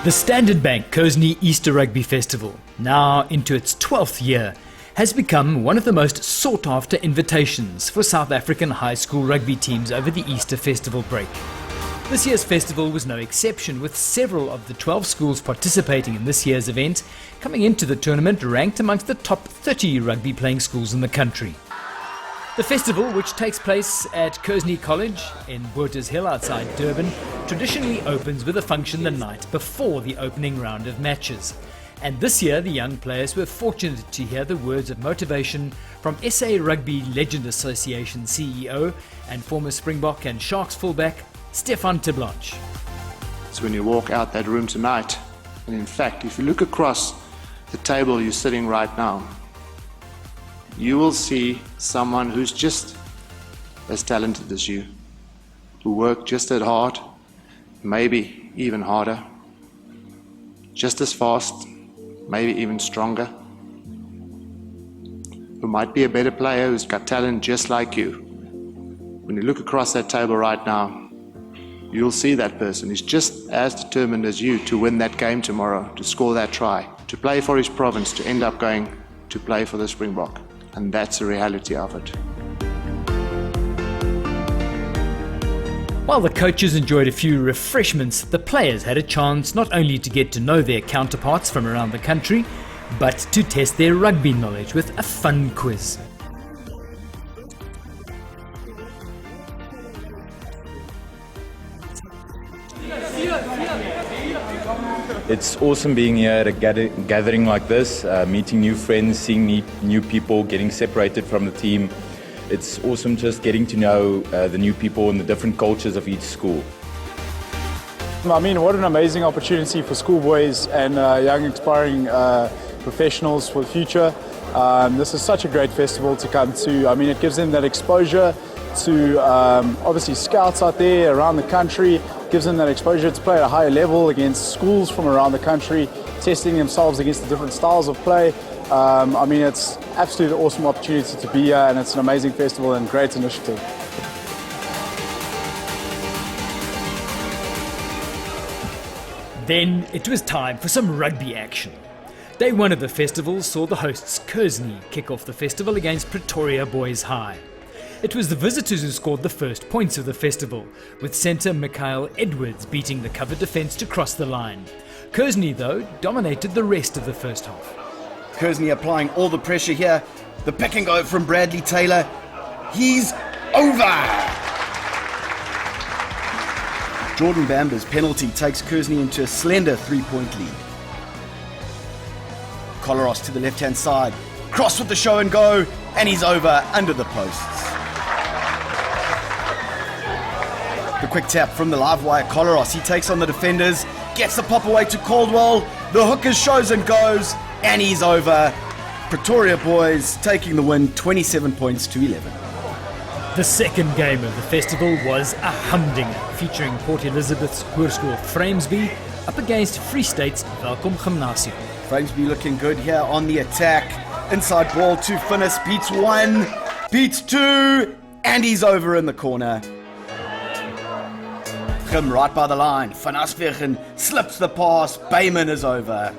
The Standard Bank Kearsney Easter Rugby Festival, now into its 12th year, has become one of the most sought-after invitations for South African high school rugby teams over the Easter festival break. This year's festival was no exception, with several of the 12 schools participating in this year's event coming into the tournament ranked amongst the top 30 rugby-playing schools in the country. The festival, which takes place at Kearsney College in Botha's Hill outside Durban, traditionally opens with a function the night before the opening round of matches. And this year, the young players were fortunate to hear the words of motivation from SA Rugby Legend Association CEO and former Springbok and Sharks fullback, Stefan Terblanche. So when you walk out that room tonight, and in fact, if you look across the table you're sitting right now, you will see someone who's just as talented as you, who worked just as hard, maybe even harder, just as fast, maybe even stronger, who might be a better player, who's got talent just like you. When you look across that table right now, you'll see that person who's just as determined as you to win that game tomorrow, to score that try, to play for his province, to end up going to play for the Springbok. And that's the reality of it. While the coaches enjoyed a few refreshments, the players had a chance not only to get to know their counterparts from around the country, but to test their rugby knowledge with a fun quiz. It's awesome being here at a gathering like this, meeting new friends, seeing new people, getting separated from the team. It's awesome just getting to know the new people and the different cultures of each school. I mean, what an amazing opportunity for schoolboys and young aspiring professionals for the future. This is such a great festival to come to. I mean, it gives them that exposure to obviously scouts out there around the country, gives them that exposure to play at a higher level against schools from around the country, testing themselves against the different styles of play. I mean, it's absolutely an awesome opportunity to be here, and it's an amazing festival and great initiative. Then it was time for some rugby action. Day one of the festival saw the hosts Kearsney kick off the festival against Pretoria Boys High. It was the visitors who scored the first points of the festival, with centre Mikhail Edwards beating the cover defence to cross the line. Kearsney, though, dominated the rest of the first half. Kearsney applying all the pressure here. The pick and go from Bradley Taylor. He's over! Jordan Bamber's penalty takes Kearsney into a slender 3-point lead. Collaros to the left-hand side. Cross with the show and go, and he's over under the posts. The quick tap from the live wire Collaros. He takes on the defenders, gets the pop away to Caldwell. The hooker shows and goes, and he's over. Pretoria Boys taking the win, 27 points to 11. The second game of the festival was a humdinger, featuring Port Elizabeth's Hoërskool Framesby up against Free State's Welkom Gymnasium. Framesby looking good here on the attack. Inside ball to Finnis, beats one, beats two, and he's over in the corner. Gym right by the line. Van Aswegen slips the pass. Bayman is over.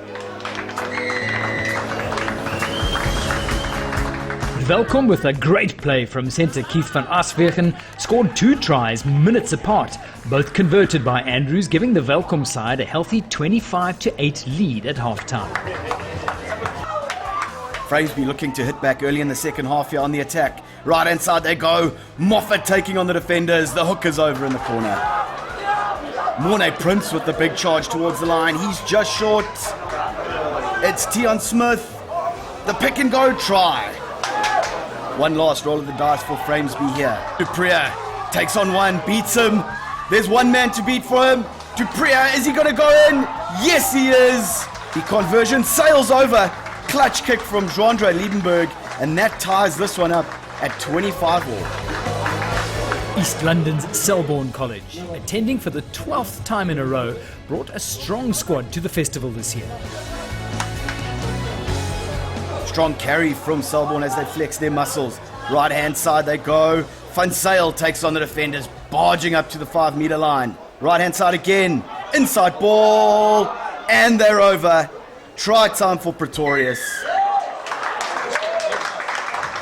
Welkom, with a great play from centre Keith van Aswegen, scored 2 tries minutes apart, both converted by Andrews, giving the Welkom side a healthy 25-8 lead at half-time. Framesby looking to hit back early in the second half here on the attack. Right hand side they go. Moffat taking on the defenders. The hook is over in the corner. Mornay Prince with the big charge towards the line. He's just short. It's Tion Smith. The pick and go try. One last roll of the dice for Framesby here. Dupriya takes on one, beats him. There's one man to beat for him. Dupriya, is he going to go in? Yes, he is. The conversion sails over. Clutch kick from Joandre Liebenberg, and that ties this one up at 25-all. East London's Selborne College, attending for the 12th time in a row, brought a strong squad to the festival this year. Strong carry from Selborne as they flex their muscles. Right hand side they go. Van Zyl takes on the defenders, barging up to the 5-meter line. Right hand side again. Inside ball. And they're over. Try time for Pretorius.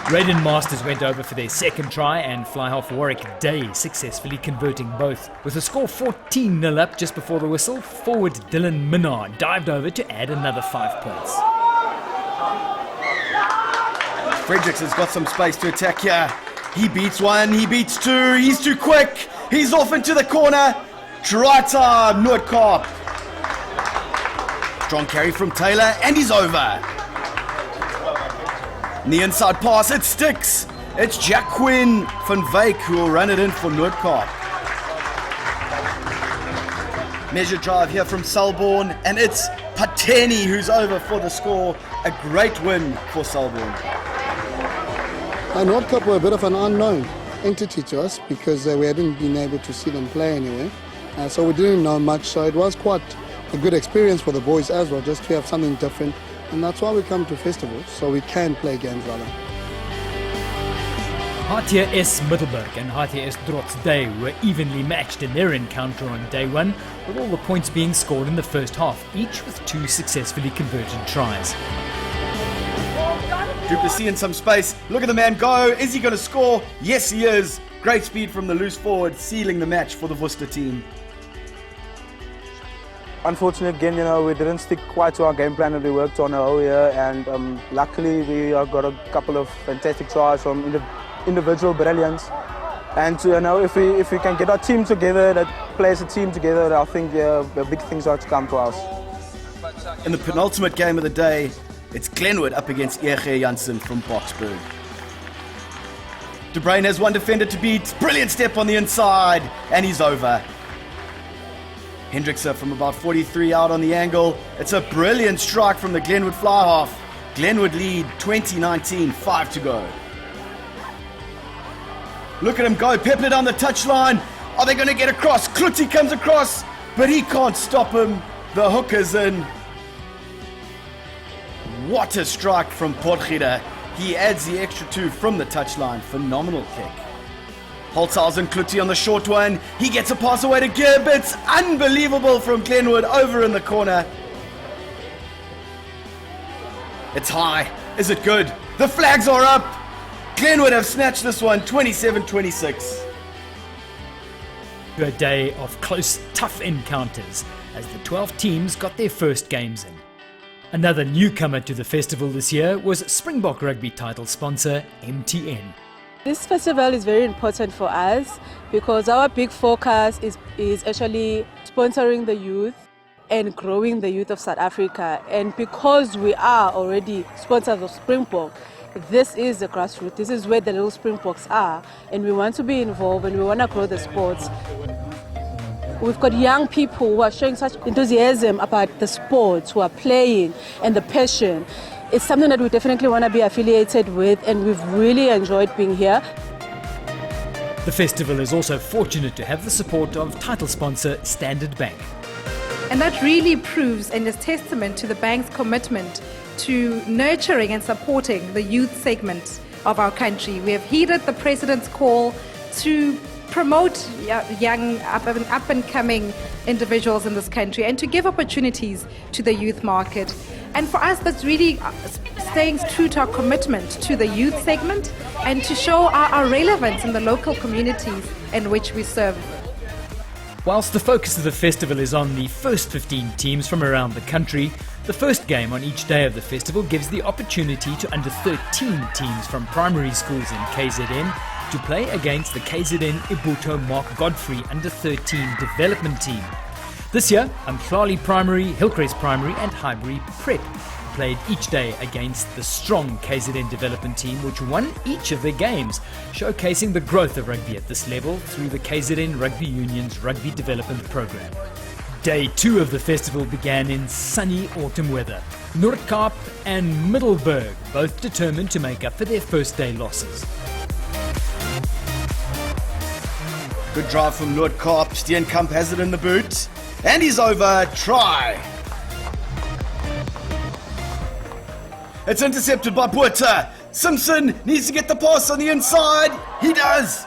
Raiden Masters went over for their second try and fly-half Warwick Day successfully converting both. With the score 14-0 up just before the whistle, forward Dylan Minard dived over to add another 5 points. Fredericks has got some space to attack here. He beats one, he beats two, he's too quick. He's off into the corner. Try time, Noordkaap. Strong carry from Taylor, and he's over. And the inside pass, it sticks. It's Jacqueline van Wyk who will run it in for Noordkaap. Measure drive here from Selborne, and it's Pateni who's over for the score. A great win for Selborne. Noordkaap were a bit of an unknown entity to us because we hadn't been able to see them play anyway. So we didn't know much, so it was quite a good experience for the boys as well, just to have something different. And that's why we come to festivals, so we can play games like that. Hartier S. Middelburg and Hartier S. Drotsday were evenly matched in their encounter on day one, with all the points being scored in the first half, each with 2 successfully converted tries. Duplessis in some space. Look at the man go. Is he going to score? Yes, he is. Great speed from the loose forward, sealing the match for the Worcester team. Unfortunately, again, we didn't stick quite to our game plan that we worked on the whole year, and luckily we got a couple of fantastic tries from individual brilliance. And if we can get our team together, that plays a team together, I think the big things are to come for us. In the penultimate game of the day, it's Glenwood up against Ege Janssen from Boksburg. De Bruyn has one defender to beat. Brilliant step on the inside, and he's over. Hendrickse from about 43 out on the angle. It's a brilliant strike from the Glenwood fly half. Glenwood lead 2019, 5 to go. Look at him go, peppered on the touchline. Are they going to get across? Kluti comes across, but he can't stop him. The hook is in. What a strike from Potgieter. He adds the extra 2 from the touchline. Phenomenal kick. Holtzhausen Kluti on the short one. He gets a pass away to Gerbits. Unbelievable from Glenwood over in the corner. It's high. Is it good? The flags are up. Glenwood have snatched this one 27-26. A day of close, tough encounters as the 12 teams got their first games in. Another newcomer to the festival this year was Springbok Rugby title sponsor MTN. This festival is very important for us because our big focus is actually sponsoring the youth and growing the youth of South Africa. And because we are already sponsors of Springbok, this is the grassroots, this is where the little Springboks are, and we want to be involved and we want to grow the sports. We've got young people who are showing such enthusiasm about the sports, who are playing, and the passion. It's something that we definitely want to be affiliated with, and we've really enjoyed being here. The festival is also fortunate to have the support of title sponsor Standard Bank. And that really proves and is testament to the bank's commitment to nurturing and supporting the youth segment of our country. We have heeded the President's call to promote young up-and-coming individuals in this country and to give opportunities to the youth market. And for us, that's really staying true to our commitment to the youth segment and to show our relevance in the local communities in which we serve. Whilst the focus of the festival is on the first 15 teams from around the country, the first game on each day of the festival gives the opportunity to under 13 teams from primary schools in KZN to play against the KZN Ibuto Mark Godfrey under 13 development team. This year, Umhlali Primary, Hillcrest Primary and Highbury Prep played each day against the strong KZN development team, which won each of their games, showcasing the growth of rugby at this level through the KZN Rugby Union's Rugby Development Program. Day 2 of the festival began in sunny autumn weather. Noordkaap and Middelburg both determined to make up for their first day losses. Good drive from Noordkaap. Steenkamp has it in the boot. And he's over. Try. It's intercepted by Botha. Simpson needs to get the pass on the inside. He does.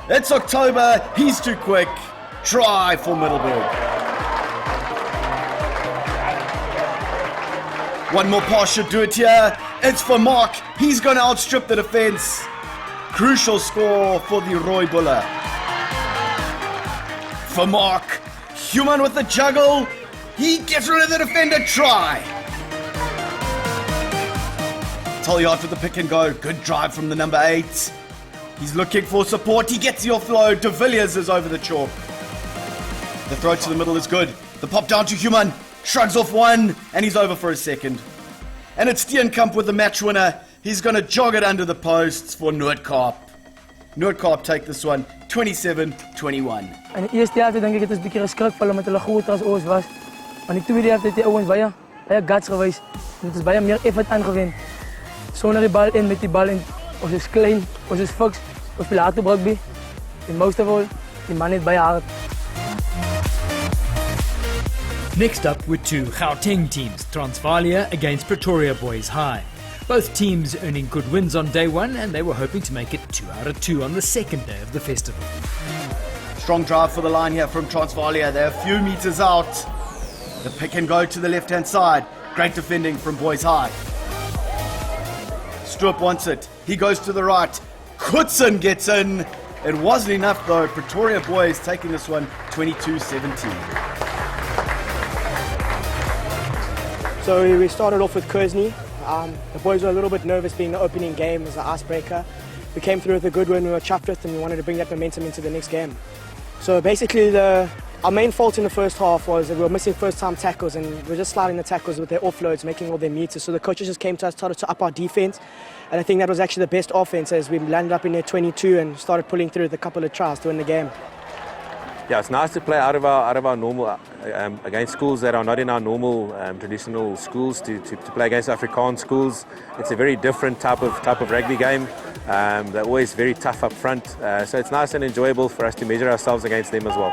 It's October. He's too quick. Try for Middelburg. One more pass should do it here. It's for Mark. He's going to outstrip the defense. Crucial score for the Roy Buller. For Mark. Human with the juggle. He gets rid of the defender. Try. Tolliard with the pick and go. Good drive from the number 8. He's looking for support. He gets the offload. De Villiers is over the chalk. The throw to the middle is good. The pop down to Human. Shrugs off one, and he's over for a second. And it's Steenkamp with the match winner. He's going to jog it under the posts for Noordkaap. Noordkaap take this one, 27-21. En de eerste helft denk ik het is een beetje geschrikvallen met hulle groter as ons was. Maar die tweede helft het die ouens baie guts gewys. En het is baie meer effort aangewend. Sonder die bal in met die bal in. Ons is klein, ons is fiks, ons speel hard op rugby. En most of all, die man het baie hard. Next up were two Gauteng teams, Transvalia against Pretoria Boys High. Both teams earning good wins on day one, and they were hoping to make it 2 out of 2 on the second day of the festival. Strong drive for the line here from Transvalia. They're a few meters out. The pick and go to the left-hand side. Great defending from Boys High. Stroop wants it. He goes to the right. Kutsen gets in. It wasn't enough though. Pretoria Boys taking this one 22-17. So we started off with Kearsney. The boys were a little bit nervous being the opening game as an icebreaker. We came through with a good win, we were chuffed with, and we wanted to bring that momentum into the next game. So basically our main fault in the first half was that we were missing first-time tackles, and we were just sliding the tackles with their offloads, making all their meters. So the coaches just came to us, started to up our defence, and I think that was actually the best offence as we landed up in their 22 and started pulling through with a couple of tries to win the game. Yeah, it's nice to play out of our normal against schools that are not in our normal traditional schools. To play against Afrikaans schools, it's a very different type of rugby game. They're always very tough up front, so it's nice and enjoyable for us to measure ourselves against them as well.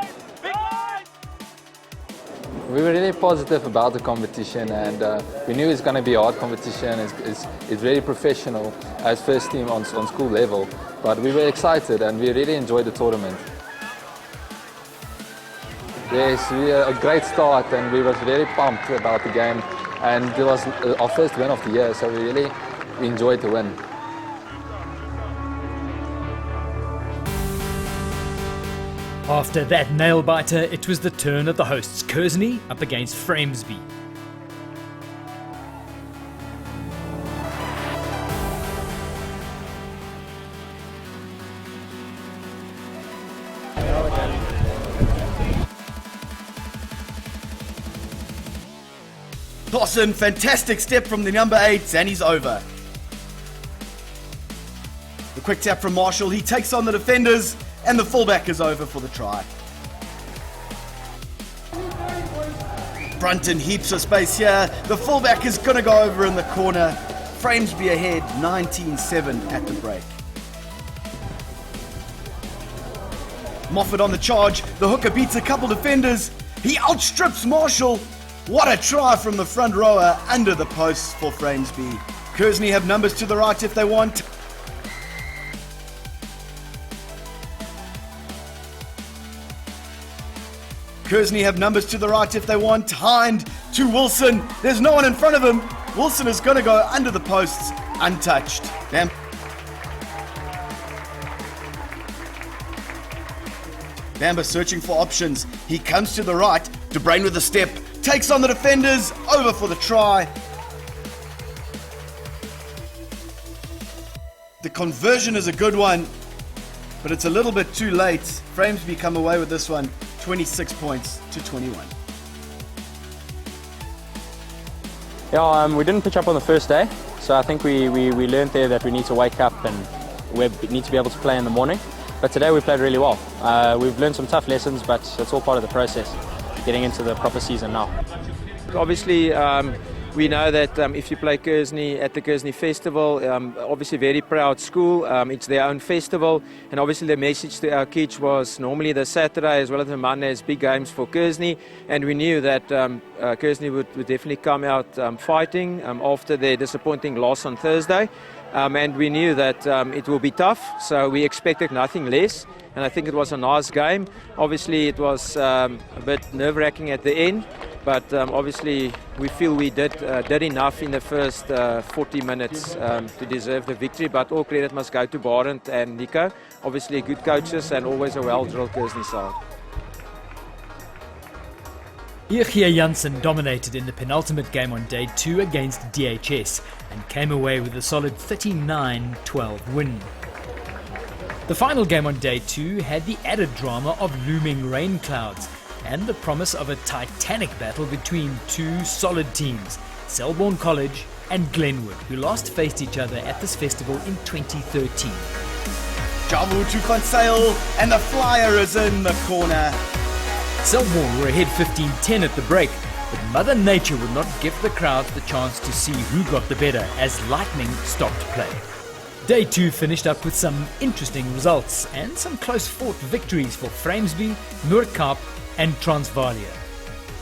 We were really positive about the competition, and we knew it's going to be a hard competition. It's very professional as first team on school level, but we were excited and we really enjoyed the tournament. Yes, we had a great start and we were very pumped about the game, and it was our first win of the year, so we really enjoyed the win. After that nail-biter, it was the turn of the hosts, Kearsney up against Framesby. Dawson, fantastic step from the number 8, and he's over. The quick tap from Marshall, he takes on the defenders, and the fullback is over for the try. Brunton heaps of space here. The fullback is going to go over in the corner. Framesby ahead, 19-7 at the break. Moffat on the charge. The hooker beats a couple defenders. He outstrips Marshall. What a try from the front rower under the posts for Framesby. Kearsney have numbers to the right if they want. Kearsney have numbers to the right if they want. Hind to Wilson. There's no one in front of him. Wilson is going to go under the posts, untouched. Damn. Bamba searching for options. He comes to the right. De Bruyn with a step. Takes on the defenders. Over for the try. The conversion is a good one, but it's a little bit too late. Framesby come away with this one, 26 points to 21. Yeah, we didn't pitch up on the first day, so I think we learned there that we need to wake up and we need to be able to play in the morning. But today we played really well. We've learned some tough lessons, but it's all part of the process, getting into the proper season now. Obviously, we know that if you play Kearsney at the Kearsney Festival, obviously very proud school, it's their own festival, and obviously the message to our kids was normally the Saturday as well as the Monday is big games for Kearsney, and we knew that Kearsney would definitely come out fighting after their disappointing loss on Thursday, and we knew that it will be tough, so we expected nothing less, and I think it was a nice game. Obviously it was a bit nerve-wracking at the end, But obviously, we feel we did enough in the first 40 minutes to deserve the victory. But all credit must go to Barend and Nico. Obviously, good coaches and always a well-drilled Kearsney side. Kearsney Janssen dominated in the penultimate game on day 2 against DHS and came away with a solid 39-12 win. The final game on day 2 had the added drama of looming rain clouds and the promise of a titanic battle between two solid teams, Selborne College and Glenwood, who last faced each other at this festival in 2013. Jabu to Van Sail, and the flyer is in the corner. Selborne were ahead 15-10 at the break, but Mother Nature would not give the crowds the chance to see who got the better as lightning stopped play. Day 2 finished up with some interesting results and some close-fought victories for Framesby, Noord-Kaap and Transvalia.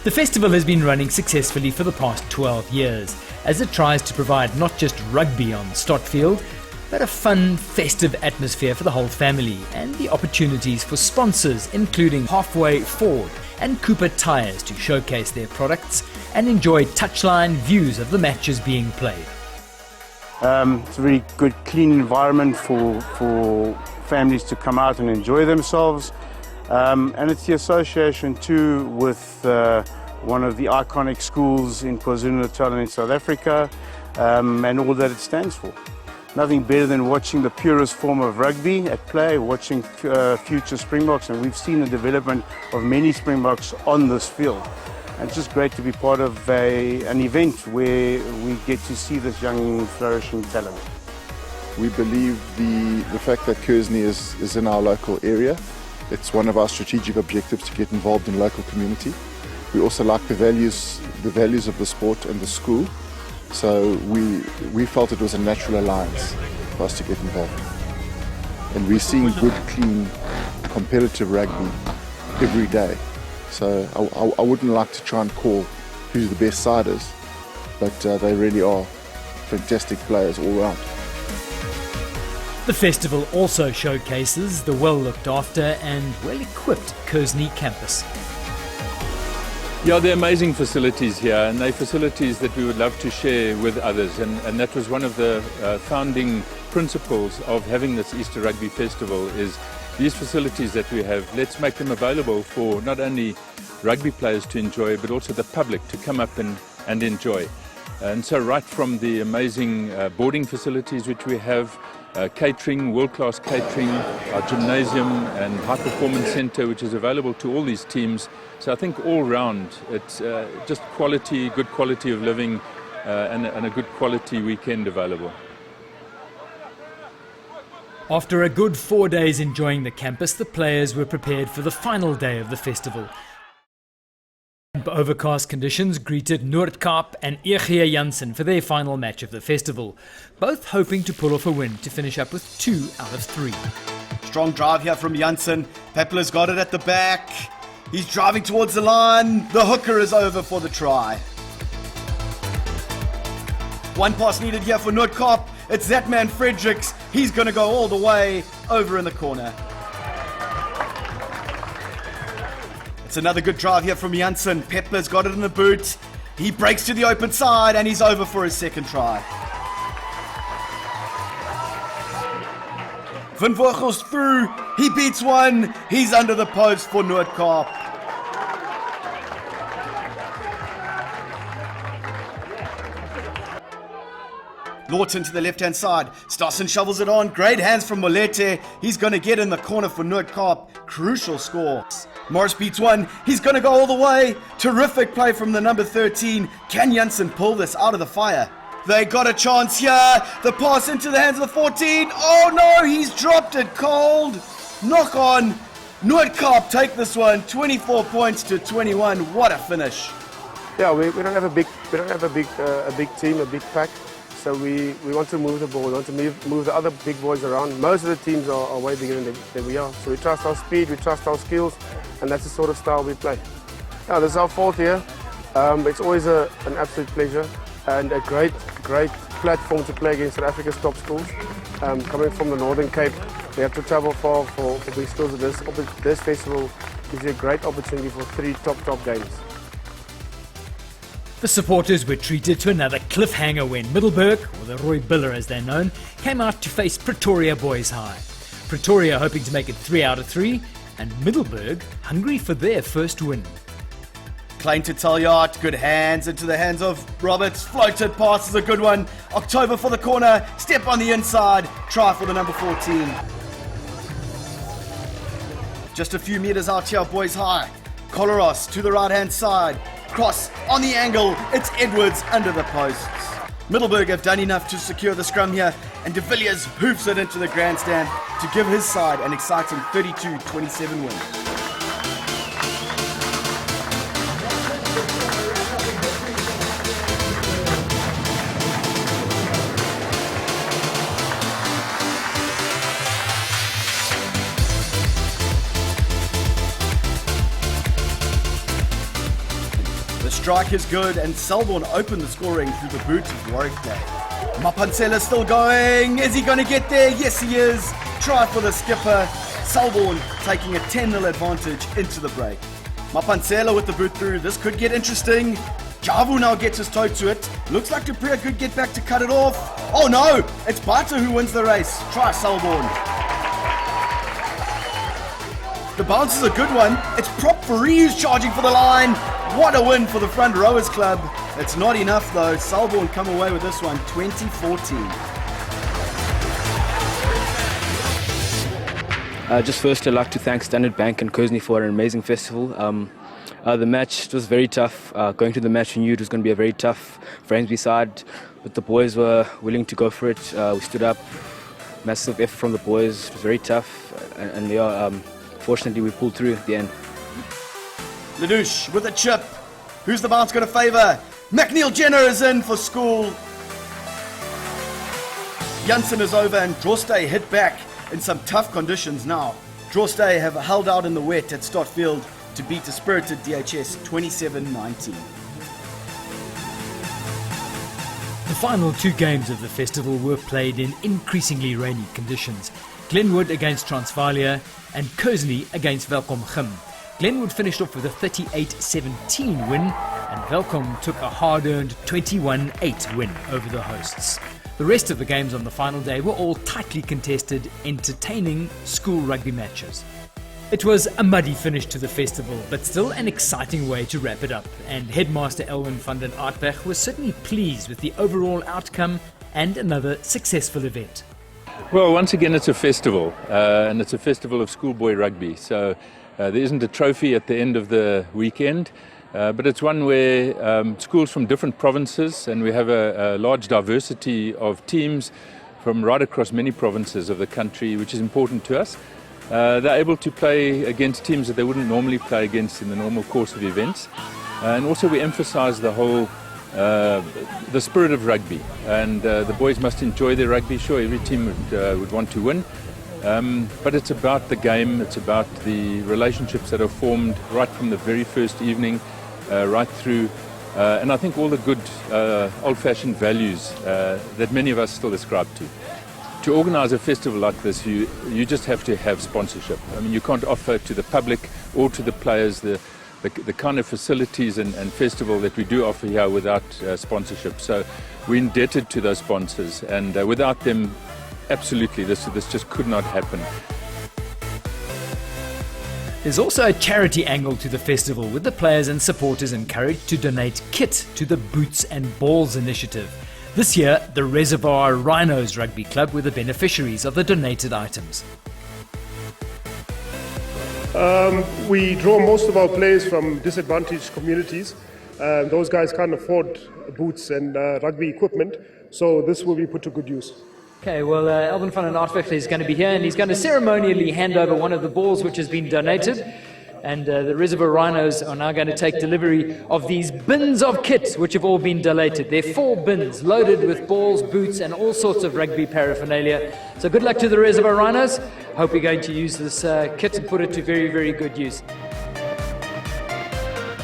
The festival has been running successfully for the past 12 years as it tries to provide not just rugby on Stotfield, but a fun, festive atmosphere for the whole family and the opportunities for sponsors including Halfway Ford and Cooper Tyres to showcase their products and enjoy touchline views of the matches being played. It's a really good, clean environment for families to come out and enjoy themselves. And it's the association too with one of the iconic schools in KwaZulu-Natal and in South Africa, and all that it stands for. Nothing better than watching the purest form of rugby at play, watching future Springboks, and we've seen the development of many Springboks on this field. And it's just great to be part of an event where we get to see this young flourishing talent. We believe the fact that Kearsney is in our local area, it's one of our strategic objectives to get involved in local community. We also like the values of the sport and the school, so we felt it was a natural alliance for us to get involved. And we're seeing good, clean, competitive rugby every day. So I wouldn't like to try and call who's the best side is, but they really are fantastic players all round. The festival also showcases the well-looked after and well-equipped Kearsney campus. Yeah, they're amazing facilities here, and they're facilities that we would love to share with others, and that was one of the founding principles of having this Easter Rugby Festival is these facilities that we have, let's make them available for not only rugby players to enjoy, but also the public to come up and enjoy. And so right from the amazing boarding facilities which we have, catering, world-class catering, our gymnasium and high-performance centre which is available to all these teams. So I think all round it's just quality, good quality of living and a good quality weekend available. After a good 4 days enjoying the campus, the players were prepared for the final day of the festival. Overcast conditions greeted Noord-Kaap and Kearsney Janssen for their final match of the festival, both hoping to pull off a win to finish up with 2 out of 3. Strong drive here from Janssen. Pepler's got it at the back. He's driving towards the line. The hooker is over for the try. One pass needed here for Noord-Kaap. It's that man Fredericks. He's going to go all the way over in the corner. It's another good drive here from Janssen. Pepler's got it in the boot. He breaks to the open side and he's over for his second try. Van Vogel's through. He beats one. He's under the post for Noord-Kaap. Lawton to the left-hand side. Stassen shovels it on. Great hands from Molete. He's going to get in the corner for Noord-Kaap. Crucial score. Morris beats one. He's going to go all the way. Terrific play from the number 13. Can Janssen pull this out of the fire? They got a chance here. The pass into the hands of the 14. Oh no, he's dropped it cold. Knock on. Noord-Kaap take this one. 24 points to 21. What a finish. Yeah, we don't have a big team, a big pack. So we want to move the ball, we want to move the other big boys around. Most of the teams are way bigger than we are. So we trust our speed, we trust our skills, and that's the sort of style we play. Yeah, this is our 4th year. It's always an absolute pleasure and a great platform to play against South Africa's top schools. Coming from the Northern Cape, we have to travel far for big schools. This festival gives you a great opportunity for 3 top games. The supporters were treated to another cliffhanger when Middelburg, or the Roy Biller as they're known, came out to face Pretoria Boys High. Pretoria hoping to make it 3 out of 3, and Middelburg hungry for their first win. Klein to Taljard, good hands into the hands of Roberts, floated pass is a good one. October for the corner, step on the inside, try for the number 14. Just a few metres out here, Boys High. Coloros to the right hand side, cross on the angle, it's Edwards under the posts. Middelburg have done enough to secure the scrum here, and De Villiers hoofs it into the grandstand to give his side an exciting 32-27 win. Strike is good, and Selborne opened the scoring through the boot of Warwick Day. Mapansela still going. Is he going to get there? Yes, he is. Try for the skipper. Selborne taking a 10-0 advantage into the break. Mapansela with the boot through. This could get interesting. Javu now gets his toe to it. Looks like Dupree could get back to cut it off. Oh no! It's Bata who wins the race. Try Selborne. The bounce is a good one. It's Prop Fourie who's charging for the line. What a win for the Front Rowers Club. It's not enough though. Selborne come away with this one, 2014. Just first I'd like to thank Standard Bank and Kearsney for an amazing festival. The match was very tough. Going to the match we knew it was going to be a very tough Fransby side, but the boys were willing to go for it. We stood up, massive effort from the boys. It was very tough, and fortunately we pulled through at the end. Ledouche with a chip. Who's the bounce going to favour? McNeil Jenner is in for school. Janssen is over, and Droste hit back in some tough conditions now. Droste have held out in the wet at Stotfield to beat a spirited DHS 27-19. The final 2 games of the festival were played in increasingly rainy conditions. Glenwood against Transvalia and Kearsney against Welkom Gym. Glenwood finished off with a 38-17 win, and Welkom took a hard-earned 21-8 win over the hosts. The rest of the games on the final day were all tightly contested, entertaining school rugby matches. It was a muddy finish to the festival, but still an exciting way to wrap it up, and Headmaster Elwin van den Aardberg was certainly pleased with the overall outcome and another successful event. Well, once again it's a festival, and it's a festival of schoolboy rugby, so there isn't a trophy at the end of the weekend, but it's one where schools from different provinces, and we have a large diversity of teams from right across many provinces of the country, which is important to us. They're able to play against teams that they wouldn't normally play against in the normal course of events. And also we emphasize the whole the spirit of rugby, and the boys must enjoy their rugby. Sure, every team would want to win, but it's about the game, it's about the relationships that are formed right from the very first evening right through, and I think all the good old-fashioned values that many of us still ascribe to. To organize a festival like this, you just have to have sponsorship. I mean, you can't offer to the public or to the players the kind of facilities and festival that we do offer here without sponsorship. So we're indebted to those sponsors, and without them, absolutely, this just could not happen. There's also a charity angle to the festival, with the players and supporters encouraged to donate kit to the Boots and Balls initiative. This year, the Reservoir Rhinos Rugby Club were the beneficiaries of the donated items. We draw most of our players from disadvantaged communities. Those guys can't afford boots and rugby equipment, so this will be put to good use. Okay, well, Elvin van den Aardberg is going to be here, and he's going to ceremonially hand over one of the balls which has been donated. And the Reservoir Rhinos are now going to take delivery of these bins of kit which have all been donated. They're 4 bins loaded with balls, boots and all sorts of rugby paraphernalia. So good luck to the Reservoir Rhinos. Hope you're going to use this kit and put it to very, very good use.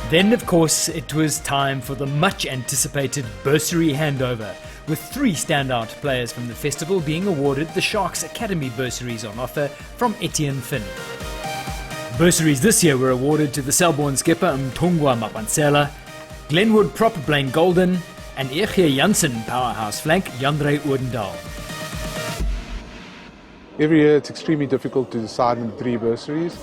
Then, of course, it was time for the much anticipated bursary handover, with 3 standout players from the festival being awarded the Sharks Academy bursaries on offer from Etienne Finn. Bursaries this year were awarded to the Selborne skipper Mthungwa Mapansela, Glenwood prop Blaine Golden, and Eche Janssen powerhouse flank Jandre Odendaal. Every year it's extremely difficult to decide on 3 bursaries.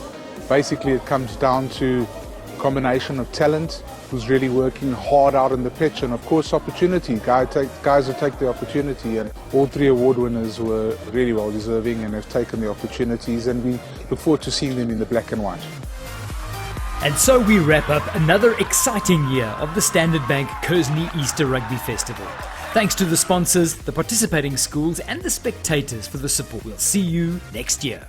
Basically it comes down to a combination of talent, who's really working hard out on the pitch, and of course opportunity, guys who take the opportunity, and all 3 award winners were really well deserving and have taken the opportunities, and we look forward to seeing them in the black and white. And so we wrap up another exciting year of the Standard Bank Kearsney Easter Rugby Festival. Thanks to the sponsors, the participating schools and the spectators for the support. We'll see you next year.